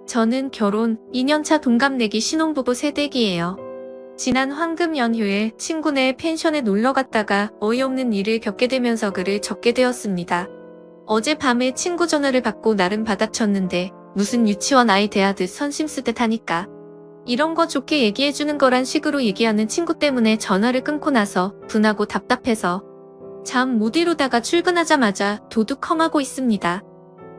저는 결혼 2년차 동갑내기 신혼부부 새댁이에요. 지난 황금 연휴에 친구네 펜션에 놀러 갔다가 어이없는 일을 겪게 되면서 글을 적게 되었습니다. 어젯밤에 친구 전화를 받고 나름 받아쳤는데 무슨 유치원 아이 대하듯 선심 쓰듯 하니까 이런 거 좋게 얘기해주는 거란 식으로 얘기하는 친구 때문에 전화를 끊고 나서 분하고 답답해서 잠 못 이루다가 출근하자마자 도둑 험하고 있습니다.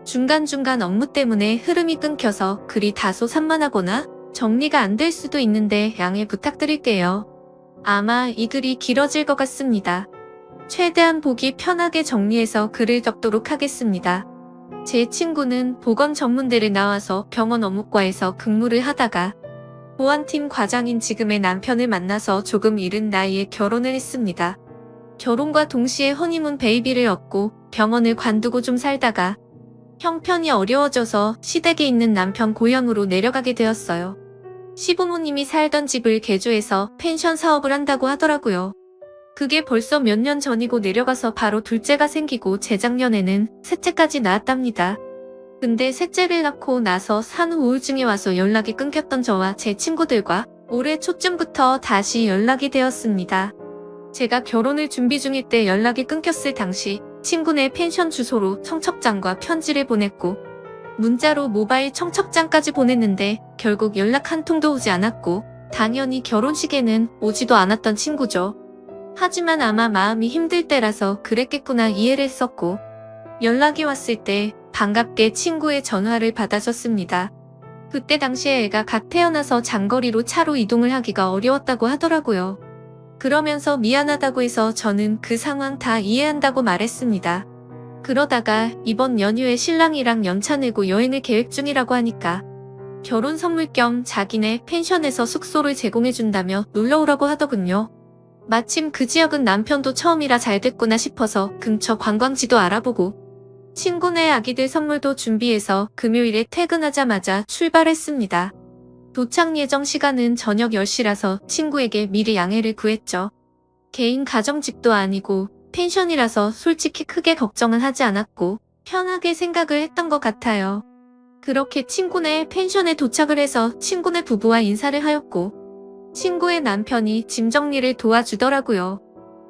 중간중간 업무 때문에 흐름이 끊겨서 글이 다소 산만하거나 정리가 안 될 수도 있는데 양해 부탁드릴게요. 아마 이 글이 길어질 것 같습니다. 최대한 보기 편하게 정리해서 글을 적도록 하겠습니다. 제 친구는 보건 전문대를 나와서 병원 업무과에서 근무를 하다가 보안팀 과장인 지금의 남편을 만나서 조금 이른 나이에 결혼을 했습니다. 결혼과 동시에 허니문 베이비를 얻고 병원을 관두고 좀 살다가 형편이 어려워져서 시댁에 있는 남편 고향으로 내려가게 되었어요. 시부모님이 살던 집을 개조해서 펜션 사업을 한다고 하더라고요. 그게 벌써 몇 년 전이고 내려가서 바로 둘째가 생기고 재작년에는 셋째까지 낳았답니다. 근데 셋째를 낳고 나서 산후 우울증이 와서 연락이 끊겼던 저와 제 친구들과 올해 초쯤부터 다시 연락이 되었습니다. 제가 결혼을 준비 중일 때 연락이 끊겼을 당시 친구네 펜션 주소로 청첩장과 편지를 보냈고 문자로 모바일 청첩장까지 보냈는데 결국 연락 한 통도 오지 않았고 당연히 결혼식에는 오지도 않았던 친구죠. 하지만 아마 마음이 힘들 때라서 그랬겠구나 이해를 했었고 연락이 왔을 때 반갑게 친구의 전화를 받아줬습니다. 그때 당시에 애가 갓 태어나서 장거리로 차로 이동을 하기가 어려웠다고 하더라고요. 그러면서 미안하다고 해서 저는 그 상황 다 이해한다고 말했습니다. 그러다가 이번 연휴에 신랑이랑 연차 내고 여행을 계획 중이라고 하니까 결혼 선물 겸 자기네 펜션에서 숙소를 제공해준다며 놀러오라고 하더군요. 마침 그 지역은 남편도 처음이라 잘 됐구나 싶어서 근처 관광지도 알아보고 친구네 아기들 선물도 준비해서 금요일에 퇴근하자마자 출발했습니다. 도착 예정 시간은 저녁 10시라서 친구에게 미리 양해를 구했죠. 개인 가정집도 아니고 펜션이라서 솔직히 크게 걱정은 하지 않았고 편하게 생각을 했던 것 같아요. 그렇게 친구네 펜션에 도착을 해서 친구네 부부와 인사를 하였고 친구의 남편이 짐 정리를 도와주더라고요.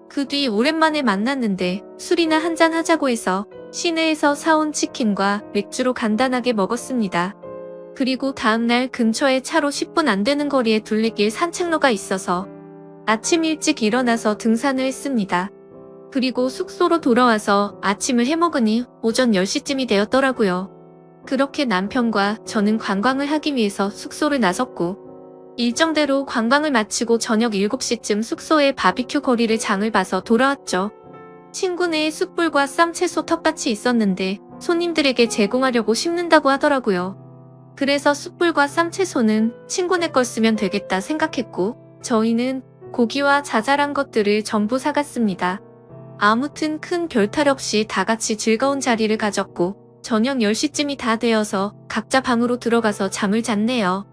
그 뒤 오랜만에 만났는데 술이나 한잔 하자고 해서 시내에서 사온 치킨과 맥주로 간단하게 먹었습니다. 그리고 다음날 근처에 차로 10분 안 되는 거리에 둘레길 산책로가 있어서 아침 일찍 일어나서 등산을 했습니다. 그리고 숙소로 돌아와서 아침을 해먹으니 오전 10시쯤이 되었더라고요. 그렇게 남편과 저는 관광을 하기 위해서 숙소를 나섰고 일정대로 관광을 마치고 저녁 7시쯤 숙소에 바비큐 거리를 장을 봐서 돌아왔죠. 친구네의 숯불과 쌈채소 텃밭이 있었는데 손님들에게 제공하려고 심는다고 하더라고요. 그래서 숯불과 쌈채소는 친구네 걸 쓰면 되겠다 생각했고 저희는 고기와 자잘한 것들을 전부 사갔습니다. 아무튼 큰 별탈 없이 다 같이 즐거운 자리를 가졌고 저녁 10시쯤이 다 되어서 각자 방으로 들어가서 잠을 잤네요.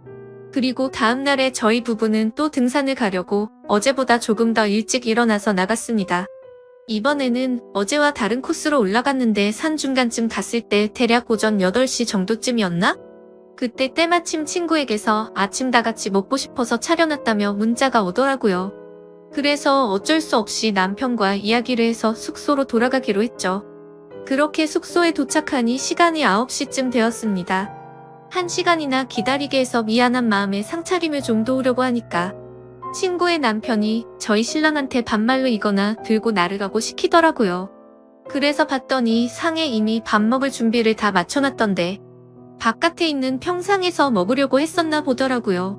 그리고 다음날에 저희 부부는 또 등산을 가려고 어제보다 조금 더 일찍 일어나서 나갔습니다. 이번에는 어제와 다른 코스로 올라갔는데 산 중간쯤 갔을 때 대략 오전 8시 정도쯤이었나? 그때 때마침 친구에게서 아침 다 같이 먹고 싶어서 차려놨다며 문자가 오더라고요. 그래서 어쩔 수 없이 남편과 이야기를 해서 숙소로 돌아가기로 했죠. 그렇게 숙소에 도착하니 시간이 9시쯤 되었습니다. 1시간이나 기다리게 해서 미안한 마음에 상차림을 좀 도우려고 하니까 친구의 남편이 저희 신랑한테 반말로 이거나 들고 나르라고 시키더라고요. 그래서 봤더니 상에 이미 밥 먹을 준비를 다 맞춰놨던데 바깥에 있는 평상에서 먹으려고 했었나 보더라고요.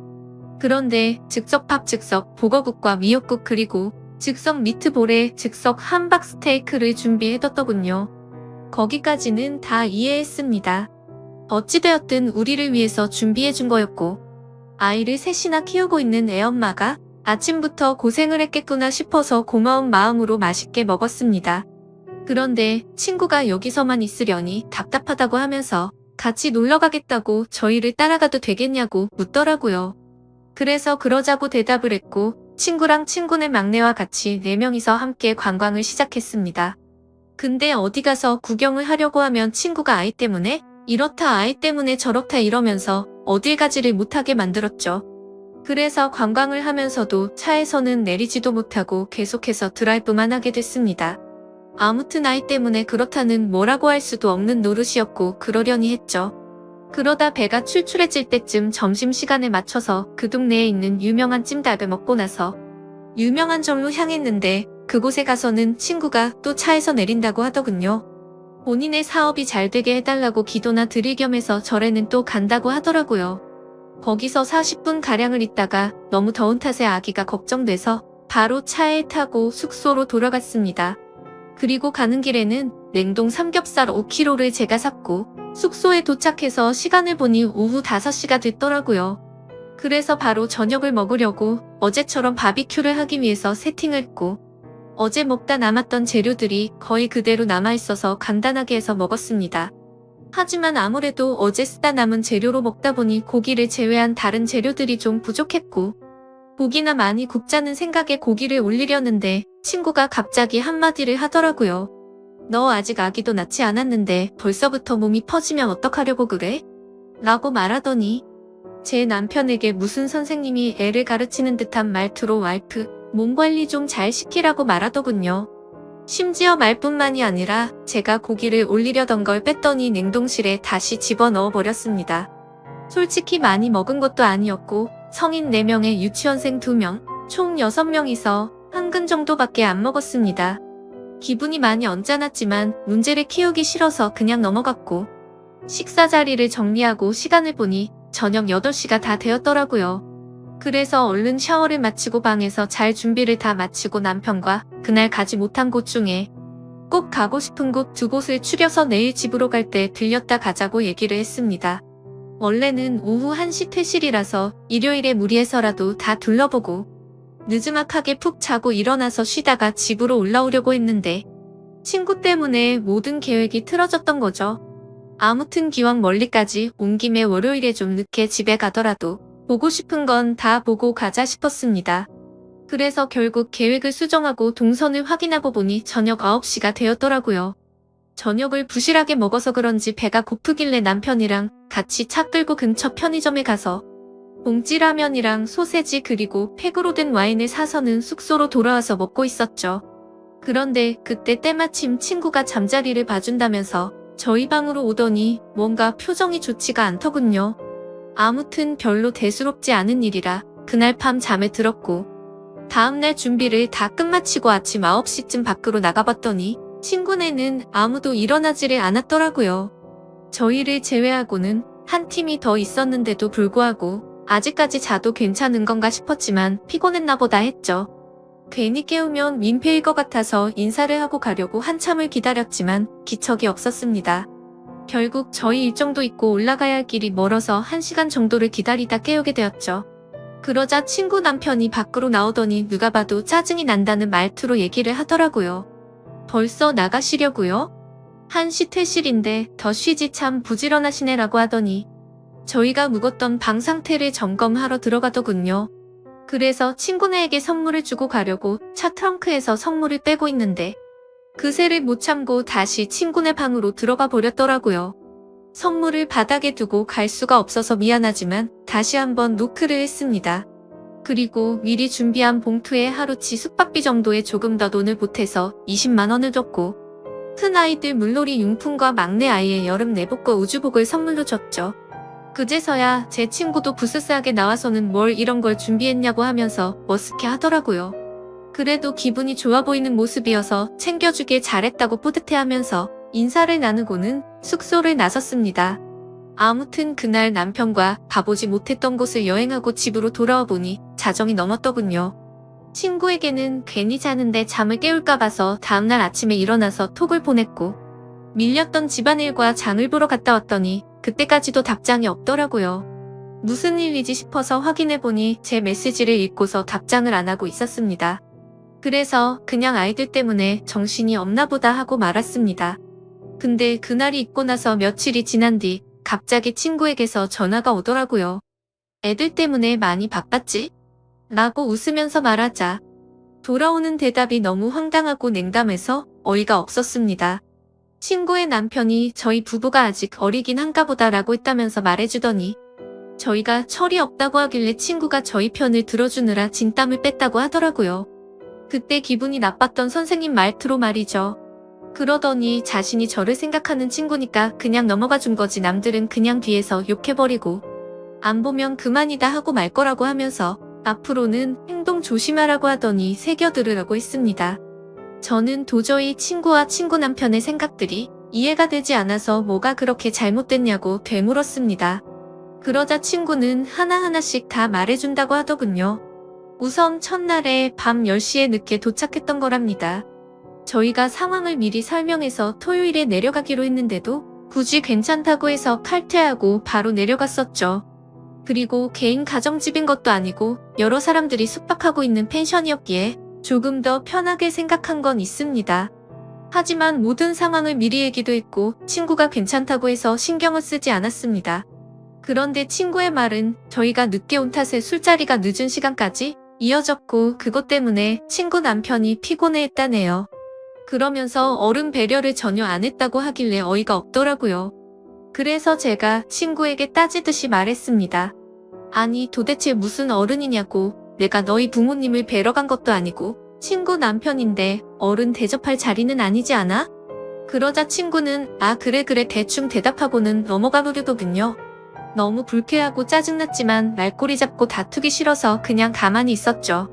그런데 즉석 밥 즉석 보거국과 미역국 그리고 즉석 미트볼에 즉석 함박 스테이크를 준비해뒀더군요. 거기까지는 다 이해했습니다. 어찌되었든 우리를 위해서 준비해준 거였고 아이를 셋이나 키우고 있는 애엄마가 아침부터 고생을 했겠구나 싶어서 고마운 마음으로 맛있게 먹었습니다. 그런데 친구가 여기서만 있으려니 답답하다고 하면서 같이 놀러 가겠다고 저희를 따라가도 되겠냐고 묻더라고요. 그래서 그러자고 대답을 했고 친구랑 친구네 막내와 같이 4명이서 함께 관광을 시작했습니다. 근데 어디 가서 구경을 하려고 하면 친구가 아이 때문에 이렇다 아이 때문에 저렇다 이러면서 어딜 가지를 못하게 만들었죠. 그래서 관광을 하면서도 차에서는 내리지도 못하고 계속해서 드라이브만 하게 됐습니다. 아무튼 아이 때문에 그렇다는 뭐라고 할 수도 없는 노릇이었고 그러려니 했죠. 그러다 배가 출출해질 때쯤 점심시간에 맞춰서 그 동네에 있는 유명한 찜닭을 먹고 나서 유명한 절로 향했는데 그곳에 가서는 친구가 또 차에서 내린다고 하더군요. 본인의 사업이 잘 되게 해달라고 기도나 드릴 겸 해서 절에는 또 간다고 하더라고요. 거기서 40분가량을 있다가 너무 더운 탓에 아기가 걱정돼서 바로 차에 타고 숙소로 돌아갔습니다. 그리고 가는 길에는 냉동 삼겹살 5kg를 제가 샀고 숙소에 도착해서 시간을 보니 오후 5시가 됐더라고요. 그래서 바로 저녁을 먹으려고 어제처럼 바비큐를 하기 위해서 세팅을 했고 어제 먹다 남았던 재료들이 거의 그대로 남아있어서 간단하게 해서 먹었습니다. 하지만 아무래도 어제 쓰다 남은 재료로 먹다 보니 고기를 제외한 다른 재료들이 좀 부족했고 고기나 많이 굽자는 생각에 고기를 올리려는데 친구가 갑자기 한마디를 하더라고요. 너 아직 아기도 낳지 않았는데 벌써부터 몸이 퍼지면 어떡하려고 그래? 라고 말하더니 제 남편에게 무슨 선생님이 애를 가르치는 듯한 말투로 와이프, 몸 관리 좀 잘 시키라고 말하더군요. 심지어 말뿐만이 아니라 제가 고기를 올리려던 걸 뺐더니 냉동실에 다시 집어넣어 버렸습니다. 솔직히 많이 먹은 것도 아니었고 성인 4명에 유치원생 2명, 총 6명이서 한 근 정도밖에 안 먹었습니다. 기분이 많이 언짢았지만 문제를 키우기 싫어서 그냥 넘어갔고 식사 자리를 정리하고 시간을 보니 저녁 8시가 다 되었더라고요. 그래서 얼른 샤워를 마치고 방에서 잘 준비를 다 마치고 남편과 그날 가지 못한 곳 중에 꼭 가고 싶은 곳 2곳을 추려서 내일 집으로 갈 때 들렸다 가자고 얘기를 했습니다. 원래는 오후 1시 퇴실이라서 일요일에 무리해서라도 다 둘러보고 느즈막하게 푹 자고 일어나서 쉬다가 집으로 올라오려고 했는데 친구 때문에 모든 계획이 틀어졌던 거죠. 아무튼 기왕 멀리까지 온 김에 월요일에 좀 늦게 집에 가더라도 보고 싶은 건 다 보고 가자 싶었습니다. 그래서 결국 계획을 수정하고 동선을 확인하고 보니 저녁 9시가 되었더라고요. 저녁을 부실하게 먹어서 그런지 배가 고프길래 남편이랑 같이 차 끌고 근처 편의점에 가서 봉지라면이랑 소세지 그리고 팩으로 된 와인을 사서는 숙소로 돌아와서 먹고 있었죠. 그런데 그때 때마침 친구가 잠자리를 봐준다면서 저희 방으로 오더니 뭔가 표정이 좋지가 않더군요. 아무튼 별로 대수롭지 않은 일이라 그날 밤 잠에 들었고 다음날 준비를 다 끝마치고 아침 9시쯤 밖으로 나가봤더니 친구네는 아무도 일어나지를 않았더라고요. 저희를 제외하고는 한 팀이 더 있었는데도 불구하고 아직까지 자도 괜찮은 건가 싶었지만 피곤했나 보다 했죠. 괜히 깨우면 민폐일 것 같아서 인사를 하고 가려고 한참을 기다렸지만 기척이 없었습니다. 결국 저희 일정도 있고 올라가야 할 길이 멀어서 1시간 정도를 기다리다 깨우게 되었죠. 그러자 친구 남편이 밖으로 나오더니 누가 봐도 짜증이 난다는 말투로 얘기를 하더라고요. 벌써 나가시려고요? 1시 퇴실인데 더 쉬지 참 부지런하시네라고 하더니 저희가 묵었던 방 상태를 점검하러 들어가더군요. 그래서 친구네에게 선물을 주고 가려고 차 트렁크에서 선물을 빼고 있는데 그새를 못 참고 다시 친구네 방으로 들어가 버렸더라고요. 선물을 바닥에 두고 갈 수가 없어서 미안하지만 다시 한번 노크를 했습니다. 그리고 미리 준비한 봉투에 하루치 숙박비 정도의 조금 더 돈을 보태서 20만 원을 줬고 큰아이들 물놀이 용품과 막내 아이의 여름 내복과 우주복을 선물로 줬죠. 그제서야 제 친구도 부스스하게 나와서는 뭘 이런 걸 준비했냐고 하면서 머쓱해 하더라고요. 그래도 기분이 좋아 보이는 모습이어서 챙겨주길 잘했다고 뿌듯해하면서 인사를 나누고는 숙소를 나섰습니다. 아무튼 그날 남편과 가보지 못했던 곳을 여행하고 집으로 돌아와 보니 자정이 넘었더군요. 친구에게는 괜히 자는데 잠을 깨울까 봐서 다음날 아침에 일어나서 톡을 보냈고 밀렸던 집안일과 장을 보러 갔다 왔더니 그때까지도 답장이 없더라고요. 무슨 일이지 싶어서 확인해보니 제 메시지를 읽고서 답장을 안 하고 있었습니다. 그래서 그냥 아이들 때문에 정신이 없나 보다 하고 말았습니다. 근데 그날이 있고 나서 며칠이 지난 뒤 갑자기 친구에게서 전화가 오더라고요. 애들 때문에 많이 바빴지? 라고 웃으면서 말하자 돌아오는 대답이 너무 황당하고 냉담해서 어이가 없었습니다. 친구의 남편이 저희 부부가 아직 어리긴 한가 보다 라고 했다면서 말해주더니 저희가 철이 없다고 하길래 친구가 저희 편을 들어주느라 진땀을 뺐다고 하더라고요. 그때 기분이 나빴던 선생님 말투로 말이죠. 그러더니 자신이 저를 생각하는 친구니까 그냥 넘어가 준 거지 남들은 그냥 뒤에서 욕해버리고 안 보면 그만이다 하고 말 거라고 하면서 앞으로는 행동 조심하라고 하더니 새겨들으라고 했습니다. 저는 도저히 친구와 친구 남편의 생각들이 이해가 되지 않아서 뭐가 그렇게 잘못됐냐고 되물었습니다. 그러자 친구는 하나하나씩 다 말해준다고 하더군요. 우선 첫날에 밤 10시에 늦게 도착했던 거랍니다. 저희가 상황을 미리 설명해서 토요일에 내려가기로 했는데도 굳이 괜찮다고 해서 칼퇴하고 바로 내려갔었죠. 그리고 개인 가정집인 것도 아니고 여러 사람들이 숙박하고 있는 펜션이었기에 조금 더 편하게 생각한 건 있습니다. 하지만 모든 상황을 미리 얘기도 했고 친구가 괜찮다고 해서 신경을 쓰지 않았습니다. 그런데 친구의 말은 저희가 늦게 온 탓에 술자리가 늦은 시간까지 이어졌고 그것 때문에 친구 남편이 피곤해했다네요. 그러면서 어른 배려를 전혀 안 했다고 하길래 어이가 없더라고요. 그래서 제가 친구에게 따지듯이 말했습니다. 아니 도대체 무슨 어른이냐고. 내가 너희 부모님을 뵈러 간 것도 아니고 친구 남편인데 어른 대접할 자리는 아니지 않아? 그러자 친구는 아 그래 대충 대답하고는 넘어가 버리더군요. 너무 불쾌하고 짜증났지만 말꼬리 잡고 다투기 싫어서 그냥 가만히 있었죠.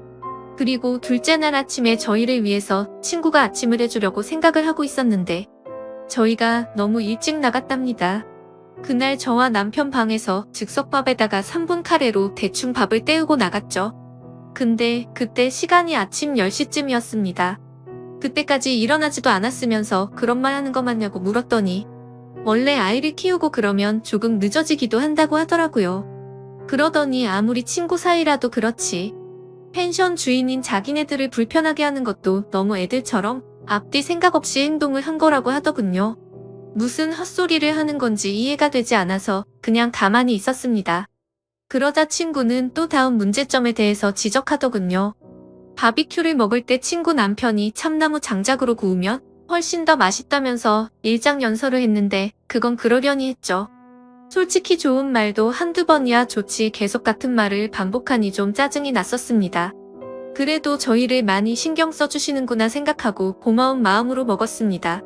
그리고 둘째 날 아침에 저희를 위해서 친구가 아침을 해주려고 생각을 하고 있었는데 저희가 너무 일찍 나갔답니다. 그날 저와 남편 방에서 즉석밥에다가 3분 카레로 대충 밥을 때우고 나갔죠. 근데 그때 시간이 아침 10시쯤이었습니다. 그때까지 일어나지도 않았으면서 그런 말 하는 거 맞냐고 물었더니 원래 아이를 키우고 그러면 조금 늦어지기도 한다고 하더라고요. 그러더니 아무리 친구 사이라도 그렇지. 펜션 주인인 자기네들을 불편하게 하는 것도 너무 애들처럼 앞뒤 생각 없이 행동을 한 거라고 하더군요. 무슨 헛소리를 하는 건지 이해가 되지 않아서 그냥 가만히 있었습니다. 그러자 친구는 또 다음 문제점에 대해서 지적하더군요. 바비큐를 먹을 때 친구 남편이 참나무 장작으로 구우면 훨씬 더 맛있다면서 일장연설을 했는데 그건 그러려니 했죠. 솔직히 좋은 말도 한두 번이야 좋지 계속 같은 말을 반복하니 좀 짜증이 났었습니다. 그래도 저희를 많이 신경 써주시는구나 생각하고 고마운 마음으로 먹었습니다.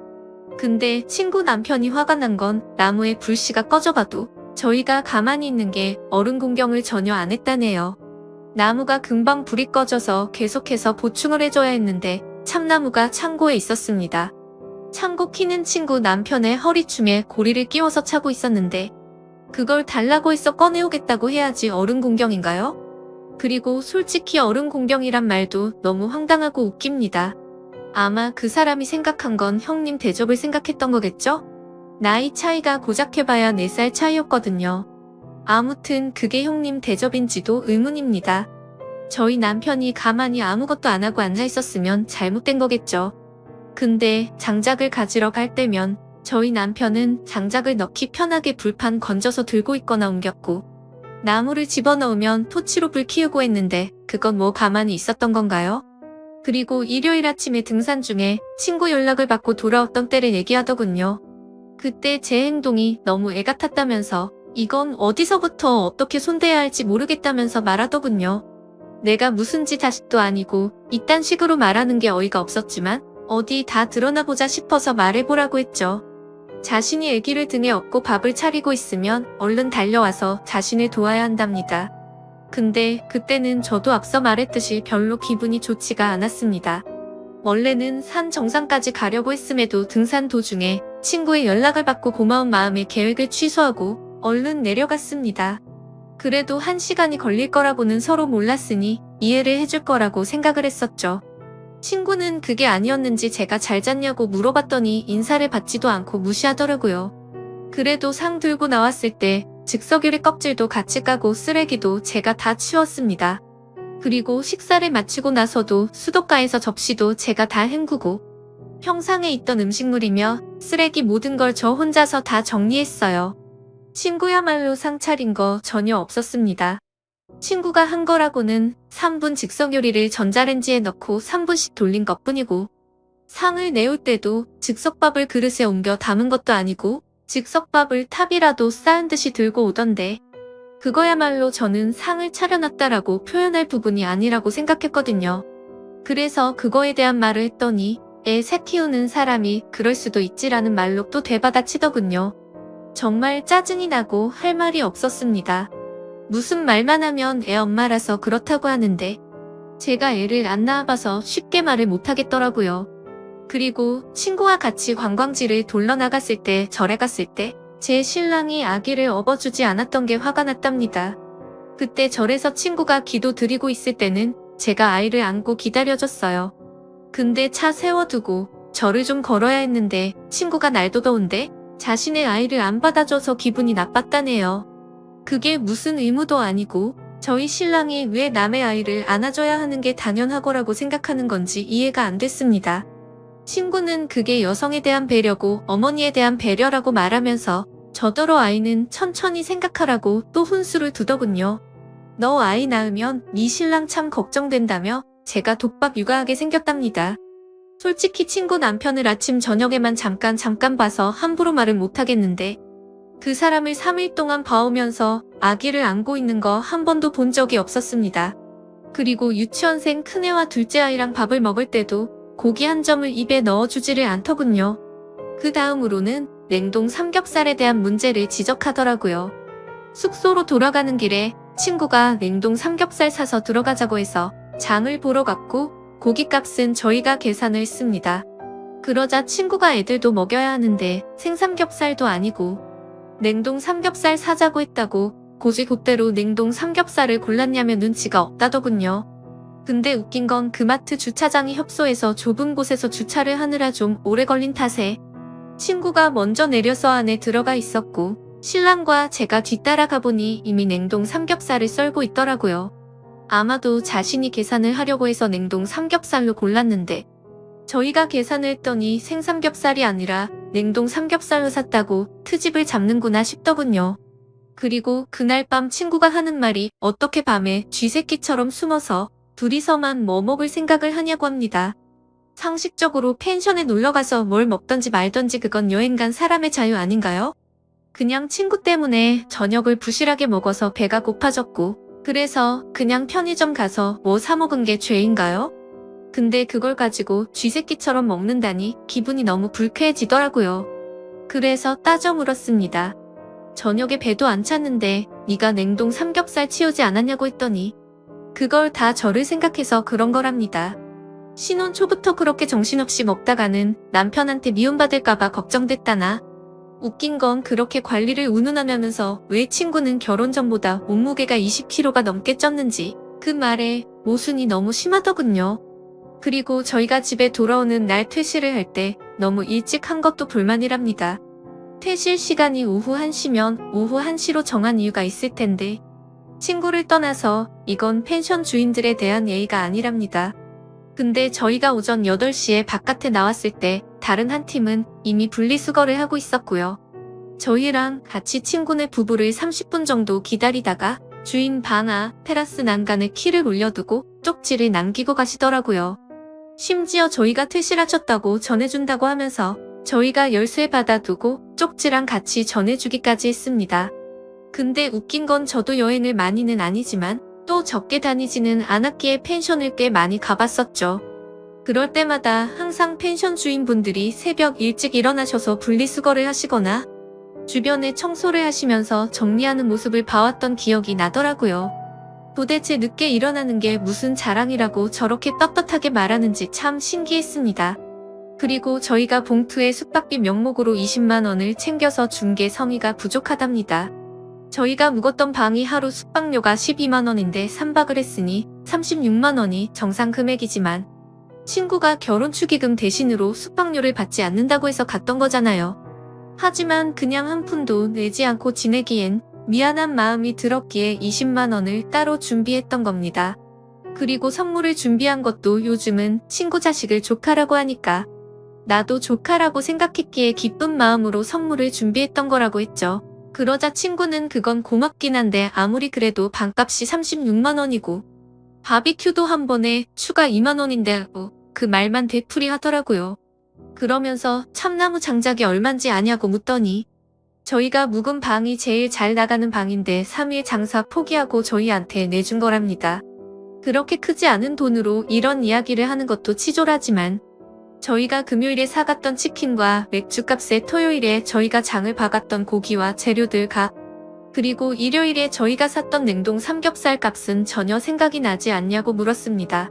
근데 친구 남편이 화가 난 건 나무의 불씨가 꺼져가도 저희가 가만히 있는 게 어른 공경을 전혀 안 했다네요. 나무가 금방 불이 꺼져서 계속해서 보충을 해줘야 했는데 참나무가 창고에 있었습니다. 창고 키는 친구 남편의 허리춤에 고리를 끼워서 차고 있었는데 그걸 달라고 해서 꺼내오겠다고 해야지 어른 공경인가요? 그리고 솔직히 어른 공경이란 말도 너무 황당하고 웃깁니다. 아마 그 사람이 생각한 건 형님 대접을 생각했던 거겠죠? 나이 차이가 고작 해봐야 4살 차이였거든요. 아무튼 그게 형님 대접인지도 의문입니다. 저희 남편이 가만히 아무것도 안 하고 앉아 있었으면 잘못된 거겠죠. 근데 장작을 가지러 갈 때면 저희 남편은 장작을 넣기 편하게 불판 건져서 들고 있거나 옮겼고 나무를 집어넣으면 토치로 불 키우고 했는데 그건 뭐 가만히 있었던 건가요? 그리고 일요일 아침에 등산 중에 친구 연락을 받고 돌아왔던 때를 얘기하더군요. 그때 제 행동이 너무 애 같았다면서 이건 어디서부터 어떻게 손대야 할지 모르겠다면서 말하더군요. 내가 무슨 짓 자식도 아니고 이딴 식으로 말하는 게 어이가 없었지만 어디 다 드러나 보자 싶어서 말해보라고 했죠. 자신이 아기를 등에 업고 밥을 차리고 있으면 얼른 달려와서 자신을 도와야 한답니다. 근데 그때는 저도 앞서 말했듯이 별로 기분이 좋지가 않았습니다. 원래는 산 정상까지 가려고 했음에도 등산 도중에 친구의 연락을 받고 고마운 마음에 계획을 취소하고 얼른 내려갔습니다. 그래도 1시간이 걸릴 거라고는 서로 몰랐으니 이해를 해줄 거라고 생각을 했었죠. 친구는 그게 아니었는지 제가 잘 잤냐고 물어봤더니 인사를 받지도 않고 무시하더라고요. 그래도 상 들고 나왔을 때 즉석유리 껍질도 같이 까고 쓰레기도 제가 다 치웠습니다. 그리고 식사를 마치고 나서도 수도가에서 접시도 제가 다 헹구고 평상에 있던 음식물이며 쓰레기 모든 걸 저 혼자서 다 정리했어요. 친구야말로 상 차린 거 전혀 없었습니다. 친구가 한 거라고는 3분 즉석요리를 전자레인지에 넣고 3분씩 돌린 것뿐이고 상을 내올 때도 즉석밥을 그릇에 옮겨 담은 것도 아니고 즉석밥을 탑이라도 쌓은 듯이 들고 오던데 그거야말로 저는 상을 차려놨다라고 표현할 부분이 아니라고 생각했거든요. 그래서 그거에 대한 말을 했더니 애 새 키우는 사람이 그럴 수도 있지라는 말로 또 되받아치더군요. 정말 짜증이 나고 할 말이 없었습니다. 무슨 말만 하면 애 엄마라서 그렇다고 하는데 제가 애를 안 낳아봐서 쉽게 말을 못하겠더라고요. 그리고 친구와 같이 관광지를 돌러 나갔을 때 절에 갔을 때 제 신랑이 아기를 업어주지 않았던 게 화가 났답니다. 그때 절에서 친구가 기도 드리고 있을 때는 제가 아이를 안고 기다려줬어요. 근데 차 세워두고 절을 좀 걸어야 했는데 친구가 날도 더운데 자신의 아이를 안 받아줘서 기분이 나빴다네요. 그게 무슨 의무도 아니고 저희 신랑이 왜 남의 아이를 안아줘야 하는 게 당연하거라고 생각하는 건지 이해가 안 됐습니다. 친구는 그게 여성에 대한 배려고 어머니에 대한 배려라고 말하면서 저더러 아이는 천천히 생각하라고 또 훈수를 두더군요. 너 아이 낳으면 네 신랑 참 걱정된다며 제가 독박 육아하게 생겼답니다. 솔직히 친구 남편을 아침 저녁에만 잠깐 봐서 함부로 말을 못하겠는데 그 사람을 3일 동안 봐오면서 아기를 안고 있는 거 한 번도 본 적이 없었습니다. 그리고 유치원생 큰애와 둘째 아이랑 밥을 먹을 때도 고기 한 점을 입에 넣어주지를 않더군요. 그 다음으로는 냉동 삼겹살에 대한 문제를 지적하더라고요. 숙소로 돌아가는 길에 친구가 냉동 삼겹살 사서 들어가자고 해서 장을 보러 갔고 고깃값은 저희가 계산을 했습니다. 그러자 친구가 애들도 먹여야 하는데 생삼겹살도 아니고 냉동 삼겹살 사자고 했다고 곧대로 냉동 삼겹살을 골랐냐며 눈치가 없다더군요. 근데 웃긴 건 그 마트 주차장이 협소해서 좁은 곳에서 주차를 하느라 좀 오래 걸린 탓에 친구가 먼저 내려서 안에 들어가 있었고 신랑과 제가 뒤따라 가보니 이미 냉동 삼겹살을 썰고 있더라고요. 아마도 자신이 계산을 하려고 해서 냉동 삼겹살로 골랐는데 저희가 계산을 했더니 생삼겹살이 아니라 냉동 삼겹살로 샀다고 트집을 잡는구나 싶더군요. 그리고 그날 밤 친구가 하는 말이 어떻게 밤에 쥐새끼처럼 숨어서 둘이서만 뭐 먹을 생각을 하냐고 합니다. 상식적으로 펜션에 놀러가서 뭘 먹던지 말던지 그건 여행 간 사람의 자유 아닌가요? 그냥 친구 때문에 저녁을 부실하게 먹어서 배가 고파졌고 그래서 그냥 편의점 가서 뭐 사 먹은 게 죄인가요? 근데 그걸 가지고 쥐새끼처럼 먹는다니 기분이 너무 불쾌해지더라고요. 그래서 따져 물었습니다. 저녁에 배도 안 찼는데 네가 냉동 삼겹살 치우지 않았냐고 했더니 그걸 다 저를 생각해서 그런 거랍니다. 신혼 초부터 그렇게 정신없이 먹다가는 남편한테 미움받을까봐 걱정됐다나. 웃긴 건 그렇게 관리를 운운하면서 왜 친구는 결혼 전보다 몸무게가 20kg가 넘게 쪘는지 그 말에 모순이 너무 심하더군요. 그리고 저희가 집에 돌아오는 날 퇴실을 할 때 너무 일찍 한 것도 불만이랍니다. 퇴실 시간이 오후 1시면 오후 1시로 정한 이유가 있을 텐데 친구를 떠나서 이건 펜션 주인들에 대한 예의가 아니랍니다. 근데 저희가 오전 8시에 바깥에 나왔을 때 다른 한 팀은 이미 분리수거를 하고 있었고요. 저희랑 같이 친구네 부부를 30분 정도 기다리다가 주인 방아 테라스 난간에 키를 올려두고 쪽지를 남기고 가시더라고요. 심지어 저희가 퇴실하셨다고 전해준다고 하면서 저희가 열쇠 받아두고 쪽지랑 같이 전해주기까지 했습니다. 근데 웃긴 건 저도 여행을 많이는 아니지만 또 적게 다니지는 않았기에 펜션을 꽤 많이 가봤었죠. 그럴 때마다 항상 펜션 주인분들이 새벽 일찍 일어나셔서 분리수거를 하시거나 주변에 청소를 하시면서 정리하는 모습을 봐왔던 기억이 나더라고요. 도대체 늦게 일어나는 게 무슨 자랑이라고 저렇게 떳떳하게 말하는지 참 신기했습니다. 그리고 저희가 봉투에 숙박비 명목으로 20만 원을 챙겨서 준 게 성의가 부족하답니다. 저희가 묵었던 방이 하루 숙박료가 12만 원인데 3박을 했으니 36만 원이 정상 금액이지만 친구가 결혼 축의금 대신으로 숙박료를 받지 않는다고 해서 갔던 거잖아요. 하지만 그냥 한 푼도 내지 않고 지내기엔 미안한 마음이 들었기에 20만 원을 따로 준비했던 겁니다. 그리고 선물을 준비한 것도 요즘은 친구 자식을 조카라고 하니까 나도 조카라고 생각했기에 기쁜 마음으로 선물을 준비했던 거라고 했죠. 그러자 친구는 그건 고맙긴 한데 아무리 그래도 방값이 36만 원이고 바비큐도 한 번에 추가 2만 원인데 하고 그 말만 되풀이 하더라고요. 그러면서 참나무 장작이 얼만지 아냐고 묻더니 저희가 묵은 방이 제일 잘 나가는 방인데 3일 장사 포기하고 저희한테 내준 거랍니다. 그렇게 크지 않은 돈으로 이런 이야기를 하는 것도 치졸하지만 저희가 금요일에 사갔던 치킨과 맥주값에 토요일에 저희가 장을 봐갔던 고기와 재료들 값, 그리고 일요일에 저희가 샀던 냉동 삼겹살 값은 전혀 생각이 나지 않냐고 물었습니다.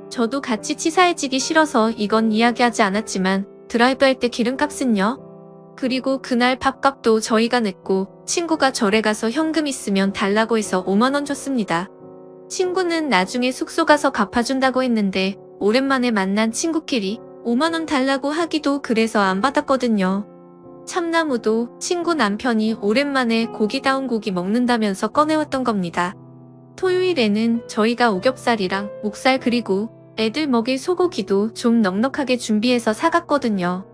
저도 같이 치사해지기 싫어서 이건 이야기하지 않았지만 드라이브할 때 기름값은요? 그리고 그날 밥값도 저희가 냈고 친구가 절에 가서 현금 있으면 달라고 해서 5만 원 줬습니다. 친구는 나중에 숙소 가서 갚아준다고 했는데 오랜만에 만난 친구끼리 5만 원 달라고 하기도 그래서 안 받았거든요. 참나무도 친구 남편이 오랜만에 고기다운 고기 먹는다면서 꺼내왔던 겁니다. 토요일에는 저희가 오겹살이랑 목살 그리고 애들 먹일 소고기도 좀 넉넉하게 준비해서 사갔거든요.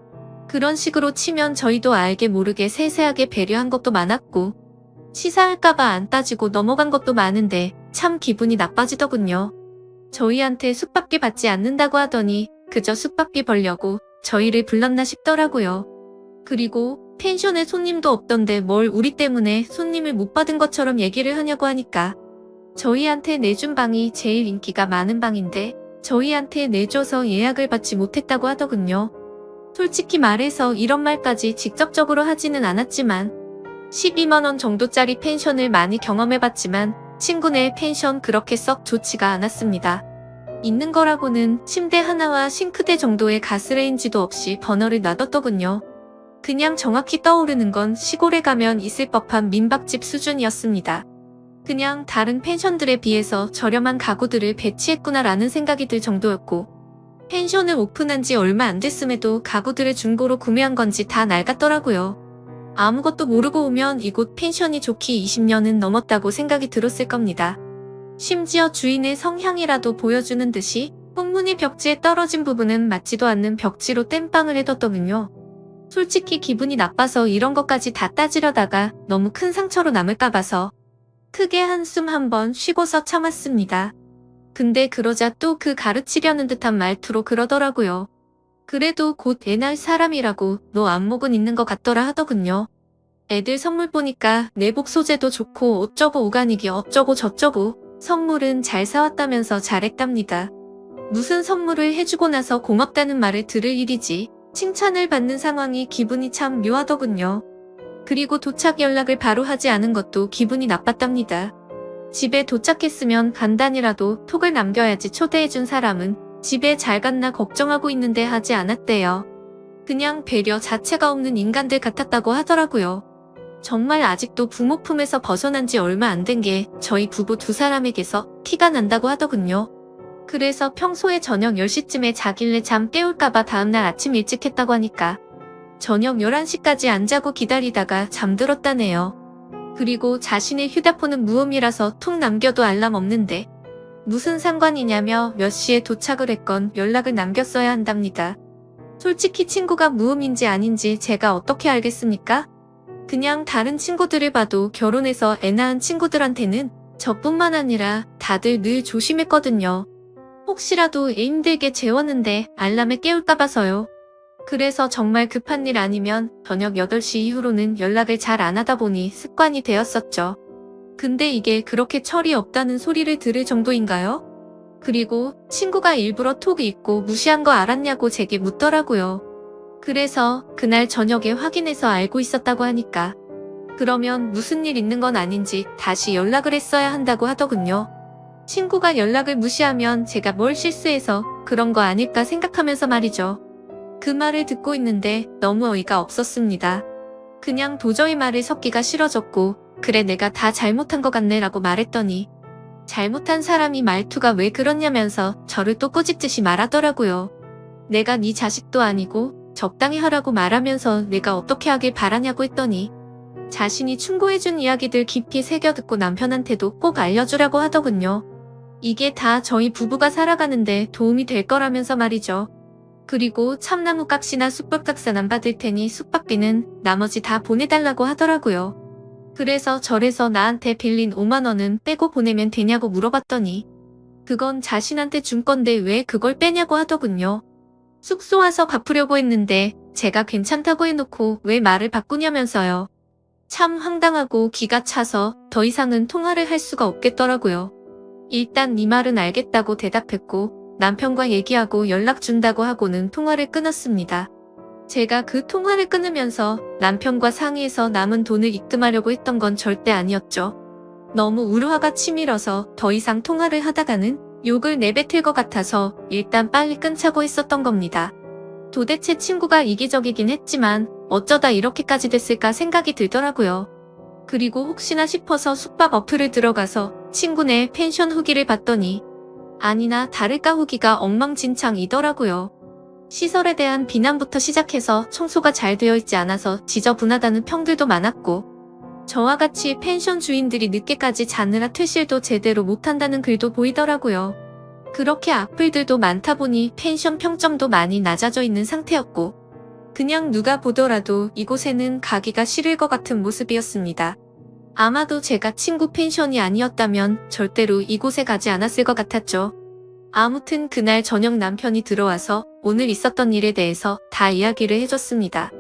그런 식으로 치면 저희도 알게 모르게 세세하게 배려한 것도 많았고 치사할까봐 안 따지고 넘어간 것도 많은데 참 기분이 나빠지더군요. 저희한테 숙박비 받지 않는다고 하더니 그저 숙박비 벌려고 저희를 불렀나 싶더라고요. 그리고 펜션에 손님도 없던데 뭘 우리 때문에 손님을 못 받은 것처럼 얘기를 하냐고 하니까 저희한테 내준 방이 제일 인기가 많은 방인데 저희한테 내줘서 예약을 받지 못했다고 하더군요. 솔직히 말해서 이런 말까지 직접적으로 하지는 않았지만 12만 원 정도짜리 펜션을 많이 경험해봤지만 친구네 펜션 그렇게 썩 좋지가 않았습니다. 있는 거라고는 침대 하나와 싱크대 정도의 가스레인지도 없이 버너를 놔뒀더군요. 그냥 정확히 떠오르는 건 시골에 가면 있을 법한 민박집 수준이었습니다. 그냥 다른 펜션들에 비해서 저렴한 가구들을 배치했구나라는 생각이 들 정도였고 펜션을 오픈한 지 얼마 안 됐음에도 가구들을 중고로 구매한 건지 다 낡았더라고요. 아무것도 모르고 오면 이곳 펜션이 좋기 20년은 넘었다고 생각이 들었을 겁니다. 심지어 주인의 성향이라도 보여주는 듯이 풍문이 벽지에 떨어진 부분은 맞지도 않는 벽지로 땜빵을 해뒀더군요. 솔직히 기분이 나빠서 이런 것까지 다 따지려다가 너무 큰 상처로 남을까 봐서 크게 한숨 한번 쉬고서 참았습니다. 근데 그러자 또 그 가르치려는 듯한 말투로 그러더라고요. 그래도 곧 애 낳을 사람이라고 너 안목은 있는 것 같더라 하더군요. 애들 선물 보니까 내복 소재도 좋고 어쩌고 오가닉이 어쩌고 저쩌고 선물은 잘 사왔다면서 잘했답니다. 무슨 선물을 해주고 나서 고맙다는 말을 들을 일이지 칭찬을 받는 상황이 기분이 참 묘하더군요. 그리고 도착 연락을 바로 하지 않은 것도 기분이 나빴답니다. 집에 도착했으면 간단히라도 톡을 남겨야지 초대해준 사람은 집에 잘 갔나 걱정하고 있는데 하지 않았대요. 그냥 배려 자체가 없는 인간들 같았다고 하더라고요. 정말 아직도 부모 품에서 벗어난 지 얼마 안 된 게 저희 부부 두 사람에게서 티가 난다고 하더군요. 그래서 평소에 저녁 10시쯤에 자길래 잠 깨울까봐 다음날 아침 일찍 했다고 하니까 저녁 11시까지 안 자고 기다리다가 잠들었다네요. 그리고 자신의 휴대폰은 무음이라서 툭 남겨도 알람 없는데 무슨 상관이냐며 몇 시에 도착을 했건 연락을 남겼어야 한답니다. 솔직히 친구가 무음인지 아닌지 제가 어떻게 알겠습니까? 그냥 다른 친구들을 봐도 결혼해서 애 낳은 친구들한테는 저뿐만 아니라 다들 늘 조심했거든요. 혹시라도 애 힘들게 재웠는데 알람에 깨울까 봐서요. 그래서 정말 급한 일 아니면 저녁 8시 이후로는 연락을 잘 안 하다 보니 습관이 되었었죠. 근데 이게 그렇게 철이 없다는 소리를 들을 정도인가요? 그리고 친구가 일부러 톡 읽고 무시한 거 알았냐고 제게 묻더라고요. 그래서 그날 저녁에 확인해서 알고 있었다고 하니까 그러면 무슨 일 있는 건 아닌지 다시 연락을 했어야 한다고 하더군요. 친구가 연락을 무시하면 제가 뭘 실수해서 그런 거 아닐까 생각하면서 말이죠. 그 말을 듣고 있는데 너무 어이가 없었습니다. 그냥 도저히 말을 섞기가 싫어졌고 그래 내가 다 잘못한 것 같네 라고 말했더니 잘못한 사람이 말투가 왜 그렇냐면서 저를 또 꼬집듯이 말하더라고요. 내가 네 자식도 아니고 적당히 하라고 말하면서 내가 어떻게 하길 바라냐고 했더니 자신이 충고해준 이야기들 깊이 새겨듣고 남편한테도 꼭 알려주라고 하더군요. 이게 다 저희 부부가 살아가는데 도움이 될 거라면서 말이죠. 그리고 참나무 값이나 숯불값은 안 받을 테니 숙박비는 나머지 다 보내달라고 하더라고요. 그래서 절에서 나한테 빌린 5만 원은 빼고 보내면 되냐고 물어봤더니 그건 자신한테 준 건데 왜 그걸 빼냐고 하더군요. 숙소 와서 갚으려고 했는데 제가 괜찮다고 해놓고 왜 말을 바꾸냐면서요. 참 황당하고 기가 차서 더 이상은 통화를 할 수가 없겠더라고요. 일단 네 말은 알겠다고 대답했고 남편과 얘기하고 연락 준다고 하고는 통화를 끊었습니다. 제가 그 통화를 끊으면서 남편과 상의해서 남은 돈을 입금하려고 했던 건 절대 아니었죠. 너무 우려화가 치밀어서 더 이상 통화를 하다가는 욕을 내뱉을 것 같아서 일단 빨리 끊자고 했었던 겁니다. 도대체 친구가 이기적이긴 했지만 어쩌다 이렇게까지 됐을까 생각이 들더라고요. 그리고 혹시나 싶어서 숙박 어플을 들어가서 친구네 펜션 후기를 봤더니 아니나 다를까 후기가 엉망진창이더라고요. 시설에 대한 비난부터 시작해서 청소가 잘 되어 있지 않아서 지저분하다는 평들도 많았고 저와 같이 펜션 주인들이 늦게까지 자느라 퇴실도 제대로 못한다는 글도 보이더라고요. 그렇게 악플들도 많다 보니 펜션 평점도 많이 낮아져 있는 상태였고 그냥 누가 보더라도 이곳에는 가기가 싫을 것 같은 모습이었습니다. 아마도 제가 친구 펜션이 아니었다면 절대로 이곳에 가지 않았을 것 같았죠. 아무튼 그날 저녁 남편이 들어와서 오늘 있었던 일에 대해서 다 이야기를 해줬습니다.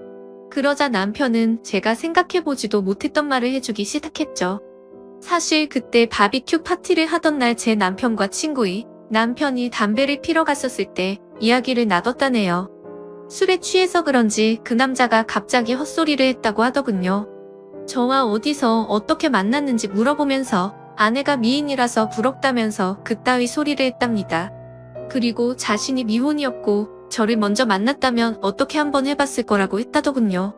그러자 남편은 제가 생각해보지도 못했던 말을 해주기 시작했죠. 사실 그때 바비큐 파티를 하던 날 제 남편과 친구의 남편이 담배를 피러 갔었을 때 이야기를 나눴다네요. 술에 취해서 그런지 그 남자가 갑자기 헛소리를 했다고 하더군요. 저와 어디서 어떻게 만났는지 물어보면서 아내가 미인이라서 부럽다면서 그따위 소리를 했답니다. 그리고 자신이 미혼이었고 저를 먼저 만났다면 어떻게 한번 해봤을 거라고 했다더군요.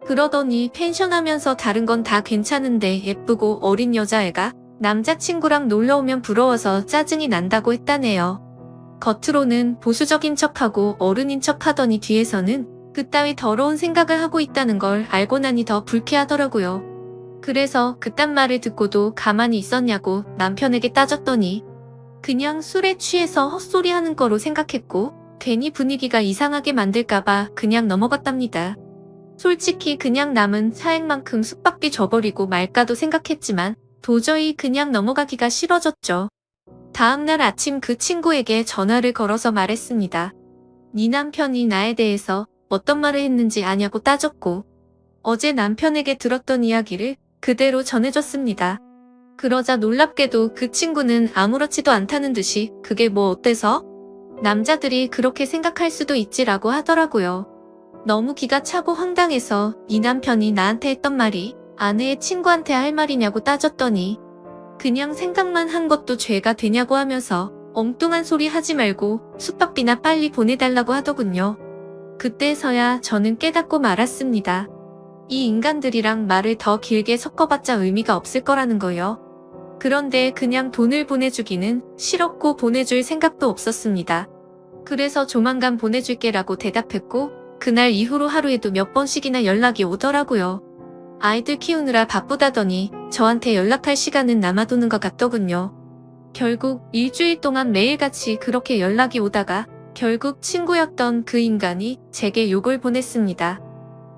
그러더니 펜션 하면서 다른 건 다 괜찮은데 예쁘고 어린 여자애가 남자친구랑 놀러오면 부러워서 짜증이 난다고 했다네요. 겉으로는 보수적인 척하고 어른인 척하더니 뒤에서는 그따위 더러운 생각을 하고 있다는 걸 알고 나니 더 불쾌하더라고요. 그래서 그딴 말을 듣고도 가만히 있었냐고 남편에게 따졌더니 그냥 술에 취해서 헛소리하는 거로 생각했고 괜히 분위기가 이상하게 만들까봐 그냥 넘어갔답니다. 솔직히 그냥 남은 차액만큼 숙박비 줘버리고 말까도 생각했지만 도저히 그냥 넘어가기가 싫어졌죠. 다음날 아침 그 친구에게 전화를 걸어서 말했습니다. 네 남편이 나에 대해서 어떤 말을 했는지 아냐고 따졌고 어제 남편에게 들었던 이야기를 그대로 전해줬습니다. 그러자 놀랍게도 그 친구는 아무렇지도 않다는 듯이 그게 뭐 어때서? 남자들이 그렇게 생각할 수도 있지라고 하더라고요. 너무 기가 차고 황당해서 네 남편이 나한테 했던 말이 아내의 친구한테 할 말이냐고 따졌더니 그냥 생각만 한 것도 죄가 되냐고 하면서 엉뚱한 소리 하지 말고 숙박비나 빨리 보내달라고 하더군요. 그때서야 저는 깨닫고 말았습니다. 이 인간들이랑 말을 더 길게 섞어봤자 의미가 없을 거라는 거요. 그런데 그냥 돈을 보내주기는 싫었고 보내줄 생각도 없었습니다. 그래서 조만간 보내줄게라고 대답했고 그날 이후로 하루에도 몇 번씩이나 연락이 오더라고요. 아이들 키우느라 바쁘다더니 저한테 연락할 시간은 남아도는 것 같더군요. 결국 일주일 동안 매일같이 그렇게 연락이 오다가 결국 친구였던 그 인간이 제게 욕을 보냈습니다.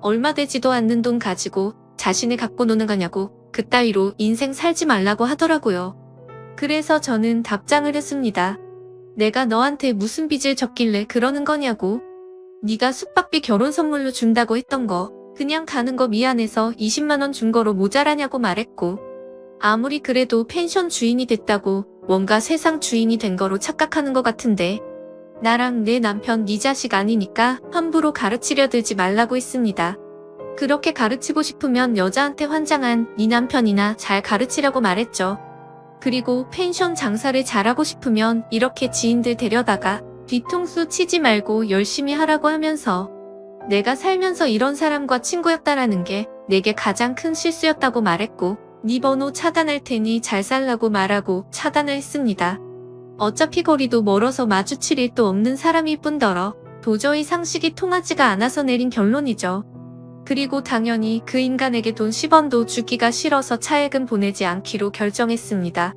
얼마 되지도 않는 돈 가지고 자신을 갖고 노는 거냐고 그따위로 인생 살지 말라고 하더라고요. 그래서 저는 답장을 했습니다. 내가 너한테 무슨 빚을 졌길래 그러는 거냐고. 네가 숙박비 결혼 선물로 준다고 했던 거 그냥 가는 거 미안해서 20만 원 준 거로 모자라냐고 말했고 아무리 그래도 펜션 주인이 됐다고 뭔가 세상 주인이 된 거로 착각하는 것 같은데 나랑 내 남편 네 자식 아니니까 함부로 가르치려 들지 말라고 했습니다. 그렇게 가르치고 싶으면 여자한테 환장한 네 남편이나 잘 가르치려고 말했죠. 그리고 펜션 장사를 잘하고 싶으면 이렇게 지인들 데려다가 뒤통수 치지 말고 열심히 하라고 하면서 내가 살면서 이런 사람과 친구였다라는 게 내게 가장 큰 실수였다고 말했고 네 번호 차단할 테니 잘 살라고 말하고 차단을 했습니다. 어차피 거리도 멀어서 마주칠 일도 없는 사람일 뿐더러 도저히 상식이 통하지가 않아서 내린 결론이죠. 그리고 당연히 그 인간에게 돈 10원도 주기가 싫어서 차액은 보내지 않기로 결정했습니다.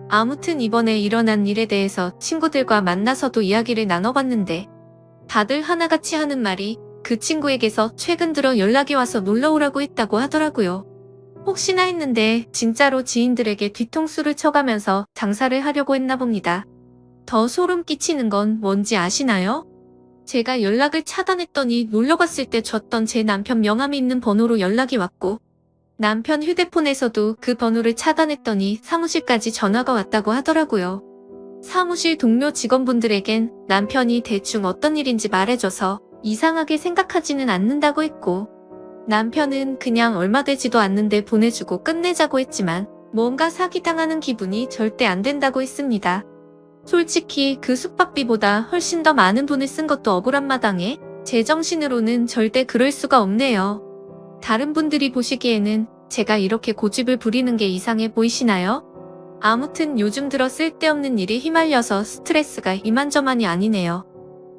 아무튼 이번에 일어난 일에 대해서 친구들과 만나서도 이야기를 나눠봤는데 다들 하나같이 하는 말이 그 친구에게서 최근 들어 연락이 와서 놀러오라고 했다고 하더라고요. 혹시나 했는데 진짜로 지인들에게 뒤통수를 쳐가면서 장사를 하려고 했나 봅니다. 더 소름 끼치는 건 뭔지 아시나요? 제가 연락을 차단했더니 놀러갔을 때 줬던 제 남편 명함이 있는 번호로 연락이 왔고 남편 휴대폰에서도 그 번호를 차단했더니 사무실까지 전화가 왔다고 하더라고요. 사무실 동료 직원분들에겐 남편이 대충 어떤 일인지 말해줘서 이상하게 생각하지는 않는다고 했고, 남편은 그냥 얼마 되지도 않는데 보내주고 끝내자고 했지만 뭔가 사기당하는 기분이 절대 안 된다고 했습니다. 솔직히 그 숙박비보다 훨씬 더 많은 돈을 쓴 것도 억울한 마당에 제정신으로는 절대 그럴 수가 없네요. 다른 분들이 보시기에는 제가 이렇게 고집을 부리는 게 이상해 보이시나요? 아무튼 요즘 들어 쓸데없는 일에 휘말려서 스트레스가 이만저만이 아니네요.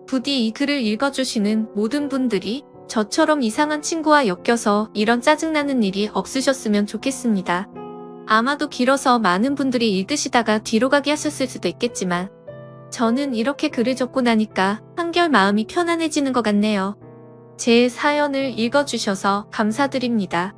부디 이 글을 읽어주시는 모든 분들이 저처럼 이상한 친구와 엮여서 이런 짜증나는 일이 없으셨으면 좋겠습니다. 아마도 길어서 많은 분들이 읽으시다가 뒤로 가게 하셨을 수도 있겠지만 저는 이렇게 글을 적고 나니까 한결 마음이 편안해지는 것 같네요. 제 사연을 읽어주셔서 감사드립니다.